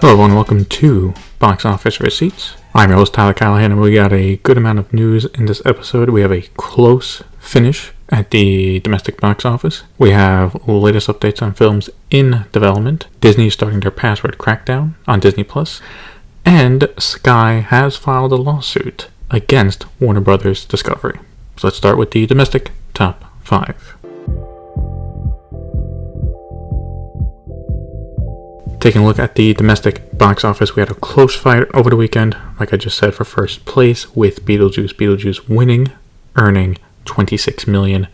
Hello everyone, welcome to Box Office Receipts. I'm your host Tyler Callahan, and we got a good amount of news in this episode. We have a close finish at the domestic box office. We have latest updates on films in development. Disney is starting their password crackdown on Disney+, and Sky has filed a lawsuit against Warner Brothers Discovery. So let's start with the domestic top 5. Taking a look at the domestic box office, we had a close fight over the weekend, like I just said, for first place with Beetlejuice winning, earning $26 million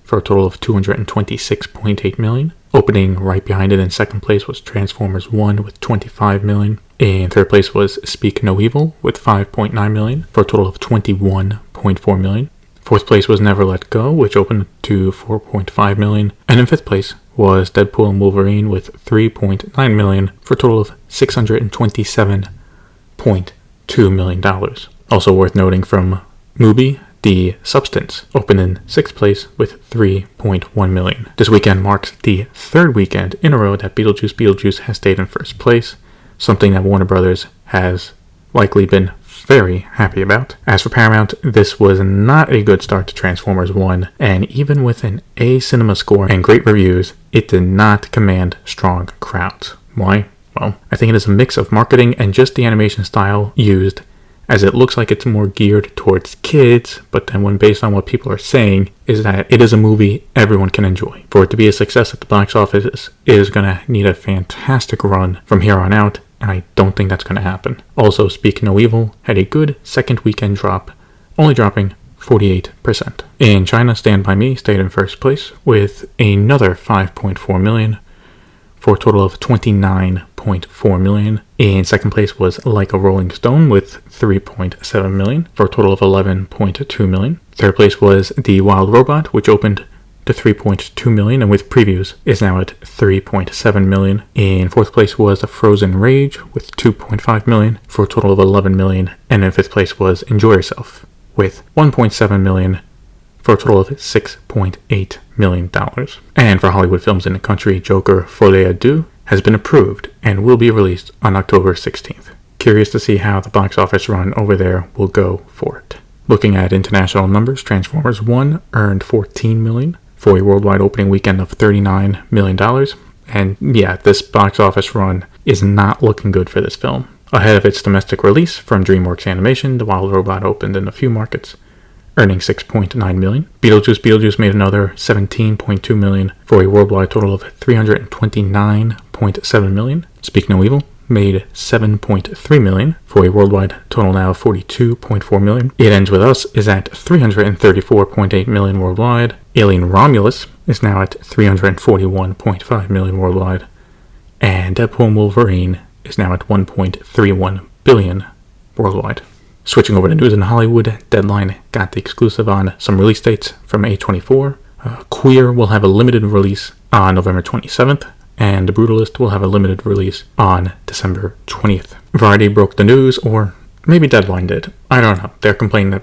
for a total of $226.8 million. Opening right behind it in second place was Transformers 1 with $25 million. In third place was Speak No Evil with $5.9 million for a total of $21.4 million. Fourth place was Never Let Go, which opened to $4.5 million. And in fifth place was Deadpool and Wolverine with $3.9 million for a total of $627.2 million. Also worth noting from Mubi, The Substance opened in sixth place with $3.1 million. This weekend marks the third weekend in a row that Beetlejuice has stayed in first place, something that Warner Brothers has likely been very happy about. As for Paramount, this was not a good start to Transformers 1, and even with an A cinema score and great reviews, it did not command strong crowds. Why? Well, I think it is a mix of marketing and just the animation style used, as it looks like it's more geared towards kids, but then when based on what people are saying, is that it is a movie everyone can enjoy. For it to be a success at the box office, it is going to need a fantastic run from here on out, and I don't think that's going to happen. Also, Speak No Evil had a good second weekend drop, only dropping 48%. In China, Stand By Me stayed in first place with another $5.4 million for a total of $29.4 million. In second place was Like a Rolling Stone with $3.7 million for a total of $11.2 million. Third place was The Wild Robot, which opened to $3.2 million and with previews is now at $3.7 million. In fourth place was The Frozen Rage with $2.5 million for a total of $11 million. And in fifth place was Enjoy Yourself with $1.7 million for a total of $6.8 million. And for Hollywood films in the country, Joker Folie à Deux has been approved and will be released on October 16th. Curious to see how the box office run over there will go for it. Looking at international numbers, Transformers 1 earned $14 million for a worldwide opening weekend of $39 million. And yeah, this box office run is not looking good for this film. Ahead of its domestic release from DreamWorks Animation, The Wild Robot opened in a few markets, earning $6.9 million. Beetlejuice made another $17.2 million for a worldwide total of $329.7 million. Speak No Evil made $7.3 million for a worldwide total now of $42.4 million. It Ends With Us is at $334.8 million worldwide. Alien Romulus is now at $341.5 million worldwide. And Deadpool and Wolverine is now at $1.31 billion worldwide. Switching over to news in Hollywood, Deadline got the exclusive on some release dates from A24. Queer will have a limited release on November 27th. And The Brutalist will have a limited release on December 20th. Variety broke the news, or maybe Deadline did. I don't know. They're complaining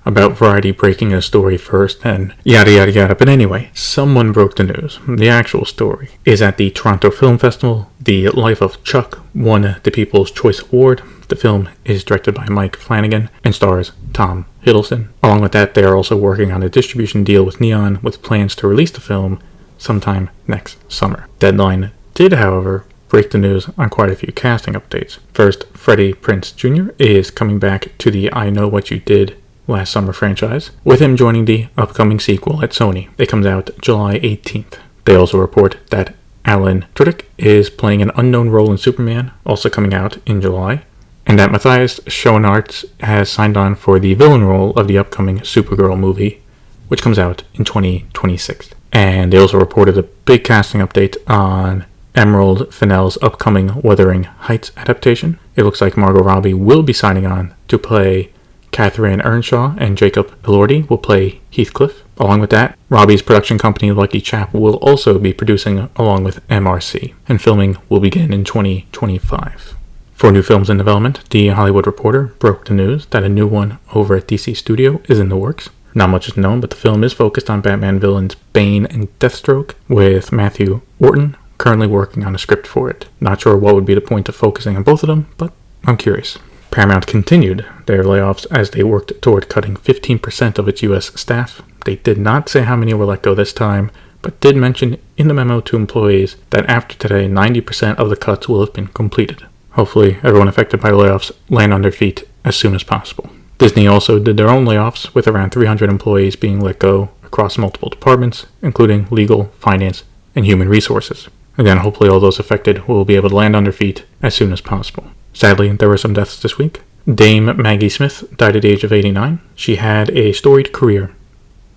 about Variety breaking a story first, and yada yada yada. But anyway, someone broke the news. The actual story is at the Toronto Film Festival. The Life of Chuck won the People's Choice Award. The film is directed by Mike Flanagan and stars Tom Hiddleston. Along with that, they are also working on a distribution deal with Neon, with plans to release the film sometime next summer. Deadline did, however, break the news on quite a few casting updates. First, Freddie Prinze Jr. is coming back to the I Know What You Did Last Summer franchise, with him joining the upcoming sequel at Sony. It comes out July 18th. They also report that Alan Tudyk is playing an unknown role in Superman, also coming out in July, and that Matthias Schoenaerts has signed on for the villain role of the upcoming Supergirl movie, which comes out in 2026. And they also reported a big casting update on Emerald Fennell's upcoming Wuthering Heights adaptation. It looks like Margot Robbie will be signing on to play Catherine Earnshaw, and Jacob Elordi will play Heathcliff. Along with that, Robbie's production company Lucky Chap will also be producing along with MRC, and filming will begin in 2025. For new films in development, The Hollywood Reporter broke the news that a new one over at DC Studio is in the works. Not much is known, but the film is focused on Batman villains Bane and Deathstroke, with Matthew Orton currently working on a script for it. Not sure what would be the point of focusing on both of them, but I'm curious. Paramount continued their layoffs as they worked toward cutting 15% of its U.S. staff. They did not say how many were let go this time, but did mention in the memo to employees that after today, 90% of the cuts will have been completed. Hopefully, everyone affected by layoffs land on their feet as soon as possible. Disney also did their own layoffs, with around 300 employees being let go across multiple departments, including legal, finance, and human resources. Again, hopefully all those affected will be able to land on their feet as soon as possible. Sadly, there were some deaths this week. Dame Maggie Smith died at the age of 89. She had a storied career,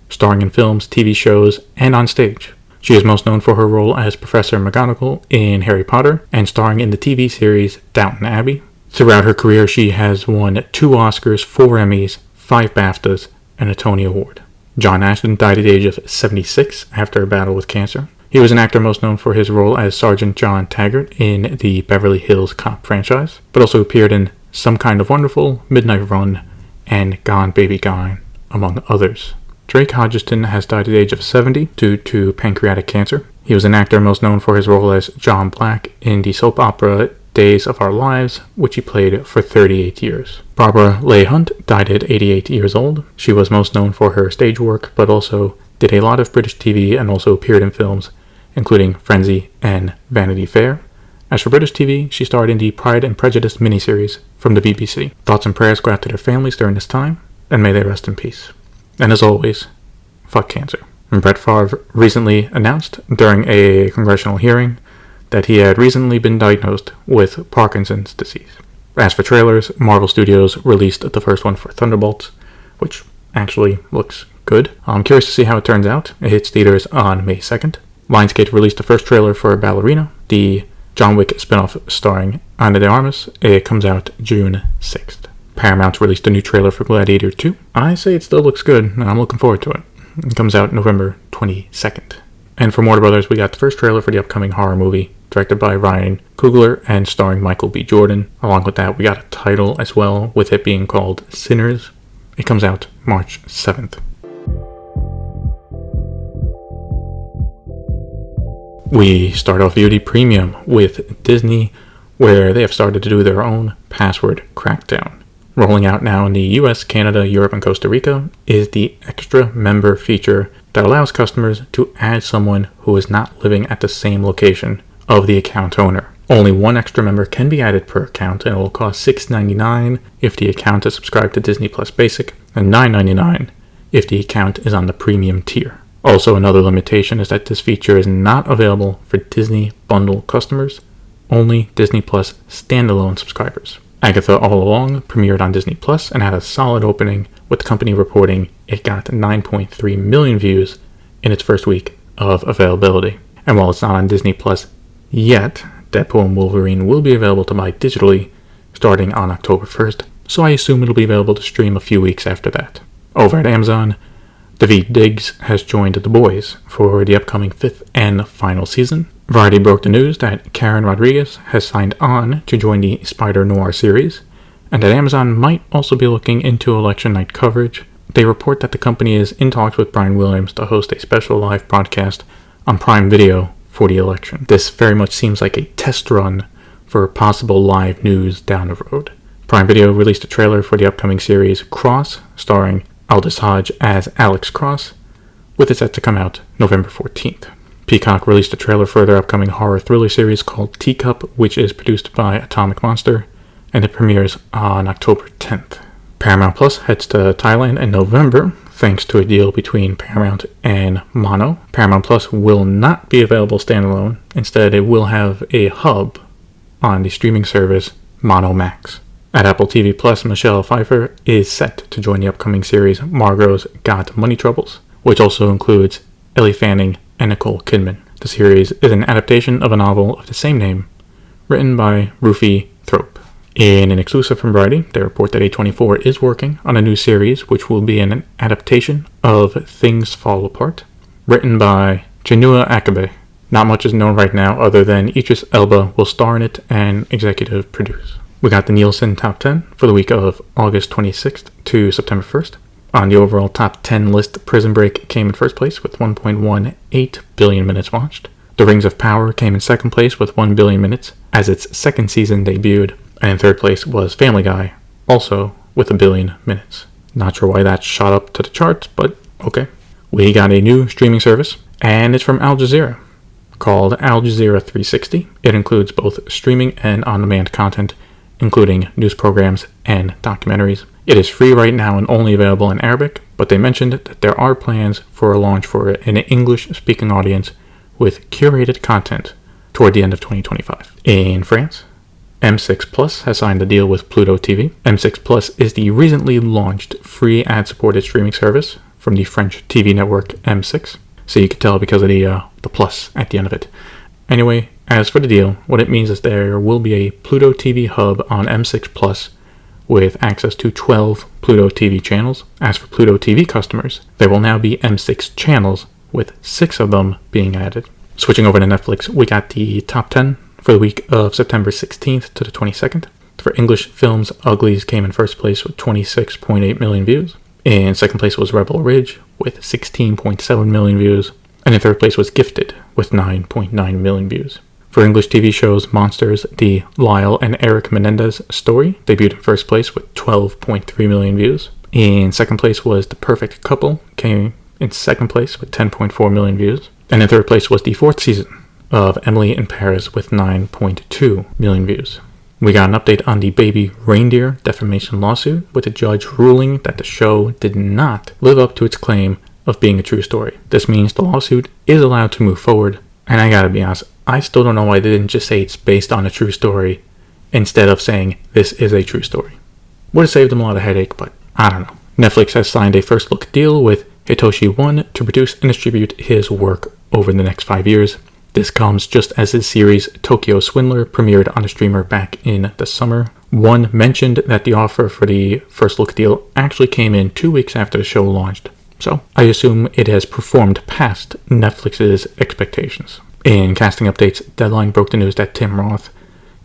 starring in films, TV shows, and on stage. She is most known for her role as Professor McGonagall in Harry Potter and starring in the TV series Downton Abbey. Throughout her career, she has won 2 Oscars, 4 Emmys, 5 BAFTAs, and a Tony Award. John Ashton died at the age of 76 after a battle with cancer. He was an actor most known for his role as Sergeant John Taggart in the Beverly Hills Cop franchise, but also appeared in Some Kind of Wonderful, Midnight Run, and Gone Baby Gone, among others. Drake Hodgeston has died at the age of 70 due to pancreatic cancer. He was an actor most known for his role as John Black in the soap opera Days of Our Lives, which he played for 38 years. Barbara Leigh Hunt died at 88 years old. She was most known for her stage work, but also did a lot of British TV and also appeared in films, including Frenzy and Vanity Fair. As for British TV, she starred in the Pride and Prejudice miniseries from the BBC. Thoughts and prayers go out to their families during this time, and may they rest in peace. And as always, fuck cancer. And Brett Favre recently announced during a congressional hearing that he had recently been diagnosed with Parkinson's disease. As for trailers, Marvel Studios released the first one for Thunderbolts, which actually looks good. I'm curious to see how it turns out. It hits theaters on May 2nd. Lionsgate released the first trailer for Ballerina, the John Wick spin-off starring Ana de Armas. It comes out June 6th. Paramount released a new trailer for Gladiator 2. I say it still looks good, and I'm looking forward to it. It comes out November 22nd. And for Warner Brothers, we got the first trailer for the upcoming horror movie, directed by Ryan Coogler and starring Michael B. Jordan. Along with that, we got a title as well, with it being called Sinners. It comes out March 7th. We start off VOD Premium with Disney, where they have started to do their own password crackdown. Rolling out now in the US, Canada, Europe, and Costa Rica is the extra member feature that allows customers to add someone who is not living at the same location of the account owner. Only one extra member can be added per account, and it will cost $6.99 if the account is subscribed to Disney Plus Basic, and $9.99 if the account is on the premium tier. Also, another limitation is that this feature is not available for Disney Bundle customers, only Disney Plus standalone subscribers. Agatha All Along premiered on Disney Plus and had a solid opening, with the company reporting it got 9.3 million views in its first week of availability. And while it's not on Disney Plus yet, Deadpool and Wolverine will be available to buy digitally starting on October 1st, so I assume it'll be available to stream a few weeks after that. Over at Amazon, Daveed Diggs has joined The Boys for the upcoming 5th and final season. Variety broke the news that Karen Rodriguez has signed on to join the Spider Noir series, and that Amazon might also be looking into election night coverage. They report that the company is in talks with Brian Williams to host a special live broadcast on Prime Video for the election. This very much seems like a test run for possible live news down the road. Prime Video released a trailer for the upcoming series Cross, starring Aldous Hodge as Alex Cross, with it set to come out November 14th. Peacock released a trailer for their upcoming horror thriller series called Teacup, which is produced by Atomic Monster, and it premieres on October 10th. Paramount Plus heads to Thailand in November, thanks to a deal between Paramount and Mono. Paramount Plus will not be available standalone. Instead, it will have a hub on the streaming service Mono Max. At Apple TV Plus, Michelle Pfeiffer is set to join the upcoming series Margot's Got Money Troubles, which also includes Ellie Fanning and Nicole Kidman. The series is an adaptation of a novel of the same name, written by Rufi Thrope. In an exclusive from Variety, they report that A24 is working on a new series, which will be an adaptation of Things Fall Apart, written by Chinua Achebe. Not much is known right now other than Idris Elba will star in it and executive produce. We got the Nielsen Top 10 for the week of August 26th to September 1st. On the overall top 10 list, Prison Break came in first place with 1.18 billion minutes watched. The Rings of Power came in second place with 1 billion minutes as its second season debuted, and in third place was Family Guy, also with 1 billion minutes. Not sure why that shot up to the charts, but okay. We got a new streaming service, and it's from Al Jazeera, called Al Jazeera 360. It includes both streaming and on-demand content, including news programs and documentaries. It is free right now and only available in Arabic, but they mentioned that there are plans for a launch for an English-speaking audience with curated content toward the end of 2025. In France, M6 Plus has signed a deal with Pluto TV. M6 Plus is the recently launched free ad-supported streaming service from the French TV network M6. So you can tell because of the plus at the end of it. Anyway, as for the deal, what it means is there will be a Pluto TV hub on M6 Plus with access to 12 Pluto TV channels. As for Pluto TV customers, there will now be M6 channels with 6 of them being added. Switching over to Netflix, we got the top 10 for the week of September 16th to the 22nd. For English films, Uglies came in first place with 26.8 million views. In second place was Rebel Ridge with 16.7 million views. And in third place was Gifted with 9.9 million views. For English TV shows, Monsters, the Lyle and Eric Menendez story debuted in first place with 12.3 million views. In second place was The Perfect Couple, came in second place with 10.4 million views. And in third place was the 4th season of Emily in Paris with 9.2 million views. We got an update on the Baby Reindeer defamation lawsuit, with the judge ruling that the show did not live up to its claim of being a true story. This means the lawsuit is allowed to move forward, and I gotta be honest, I still don't know why they didn't just say it's based on a true story instead of saying this is a true story. Would have saved them a lot of headache, but I don't know. Netflix has signed a first look deal with Hitoshi One to produce and distribute his work over the next 5 years. This comes just as his series Tokyo Swindler premiered on the streamer back in the summer. One mentioned that the offer for the first look deal actually came in 2 weeks after the show launched, so I assume it has performed past Netflix's expectations. In casting updates, Deadline broke the news that Tim Roth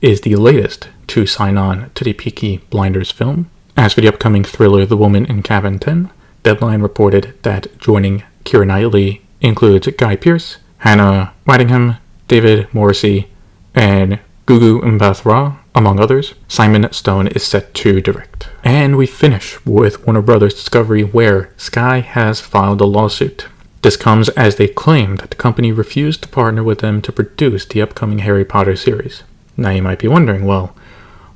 is the latest to sign on to the Peaky Blinders film. As for the upcoming thriller The Woman in Cabin 10, Deadline reported that joining Keira Knightley includes Guy Pearce, Hannah Waddingham, David Morrissey, and Gugu Mbatha-Raw, among others. Simon Stone is set to direct. And we finish with Warner Brothers Discovery, where Sky has filed a lawsuit. This comes as they claim that the company refused to partner with them to produce the upcoming Harry Potter series. Now you might be wondering, well,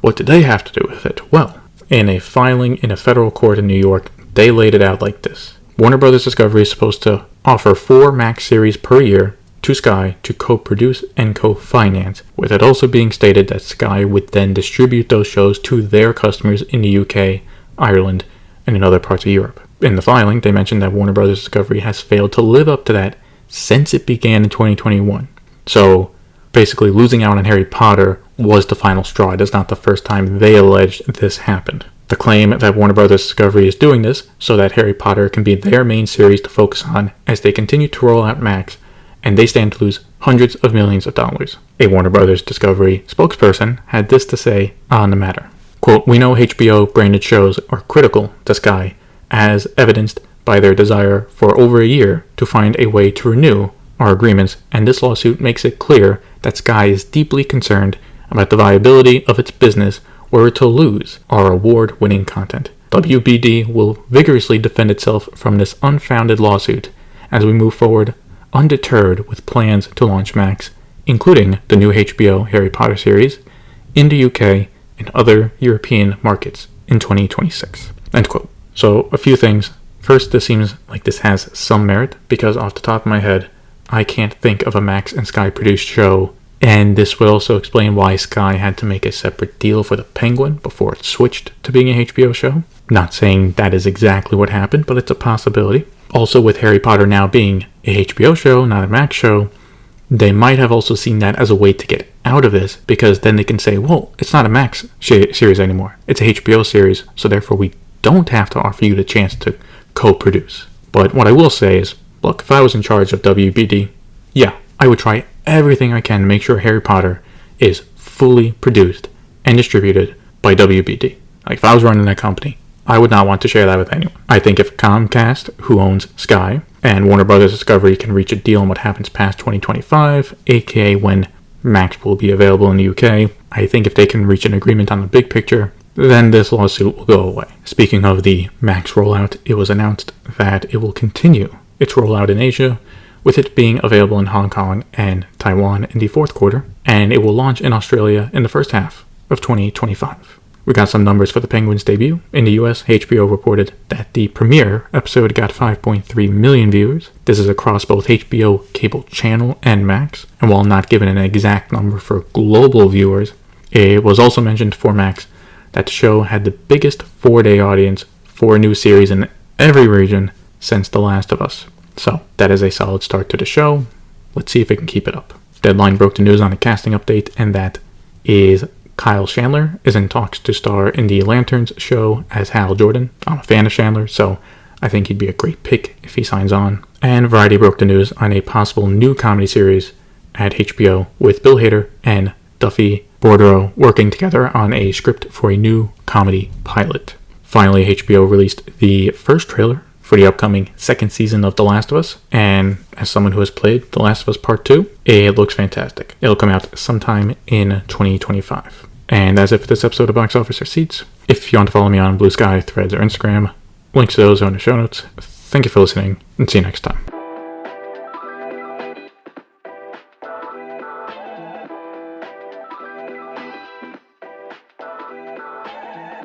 what did they have to do with it? Well, in a filing in a federal court in New York, they laid it out like this. Warner Brothers Discovery is supposed to offer 4 Max series per year to Sky to co-produce and co-finance, with it also being stated that Sky would then distribute those shows to their customers in the UK, Ireland, and in other parts of Europe. In the filing, they mentioned that Warner Brothers Discovery has failed to live up to that since it began in 2021. So, basically, losing out on Harry Potter was the final straw. It is not the first time they alleged this happened. The claim that Warner Brothers Discovery is doing this so that Harry Potter can be their main series to focus on as they continue to roll out Max, and they stand to lose hundreds of millions of dollars. A Warner Brothers Discovery spokesperson had this to say on the matter. Quote, "We know HBO branded shows are critical to Sky, as evidenced by their desire for over a year to find a way to renew our agreements, and this lawsuit makes it clear that Sky is deeply concerned about the viability of its business were it to lose our award-winning content. WBD will vigorously defend itself from this unfounded lawsuit as we move forward undeterred with plans to launch Max, including the new HBO Harry Potter series, in the UK and other European markets in 2026. End quote. So, a few things. First, this seems like this has some merit, because off the top of my head, I can't think of a Max and Sky produced show, and this would also explain why Sky had to make a separate deal for the Penguin before it switched to being a HBO show. Not saying that is exactly what happened, but it's a possibility. Also, with Harry Potter now being a HBO show, not a Max show, they might have also seen that as a way to get out of this, because then they can say, well, it's not a Max series anymore. It's a HBO series, so therefore we don't have to offer you the chance to co-produce. But what I will say is, look, if I was in charge of WBD, yeah, I would try everything I can to make sure Harry Potter is fully produced and distributed by WBD. Like, if I was running that company, I would not want to share that with anyone. I think if Comcast, who owns Sky, And Warner Brothers Discovery can reach a deal on what happens past 2025, aka when Max will be available in the UK. I think if they can reach an agreement on the big picture, then this lawsuit will go away. Speaking of the Max rollout, it was announced that it will continue its rollout in Asia, with it being available in Hong Kong and Taiwan in the fourth quarter, and it will launch in Australia in the first half of 2025. We got some numbers for the Penguins debut. In the US, HBO reported that the premiere episode got 5.3 million viewers. This is across both HBO cable channel and Max, and while not given an exact number for global viewers, it was also mentioned for Max that the show had the biggest 4-day audience for a new series in every region since The Last of Us. So that is a solid start to the show. Let's see if it can keep it up. Deadline broke the news on a casting update, and that is Kyle Chandler is in talks to star in the Lanterns show as Hal Jordan. I'm a fan of Chandler, so I think he'd be a great pick if he signs on. And Variety broke the news on a possible new comedy series at HBO with Bill Hader and Duffy Bordereau working together on a script for a new comedy pilot. Finally, HBO released the first trailer for the upcoming second season of The Last of Us, and as someone who has played The Last of Us Part 2, it looks fantastic. It'll come out sometime in 2025. And that's it for this episode of Box Office Receipts. If you want to follow me on Blue Sky, Threads, or Instagram, links to those are in the show notes. Thank you for listening, and see you next time.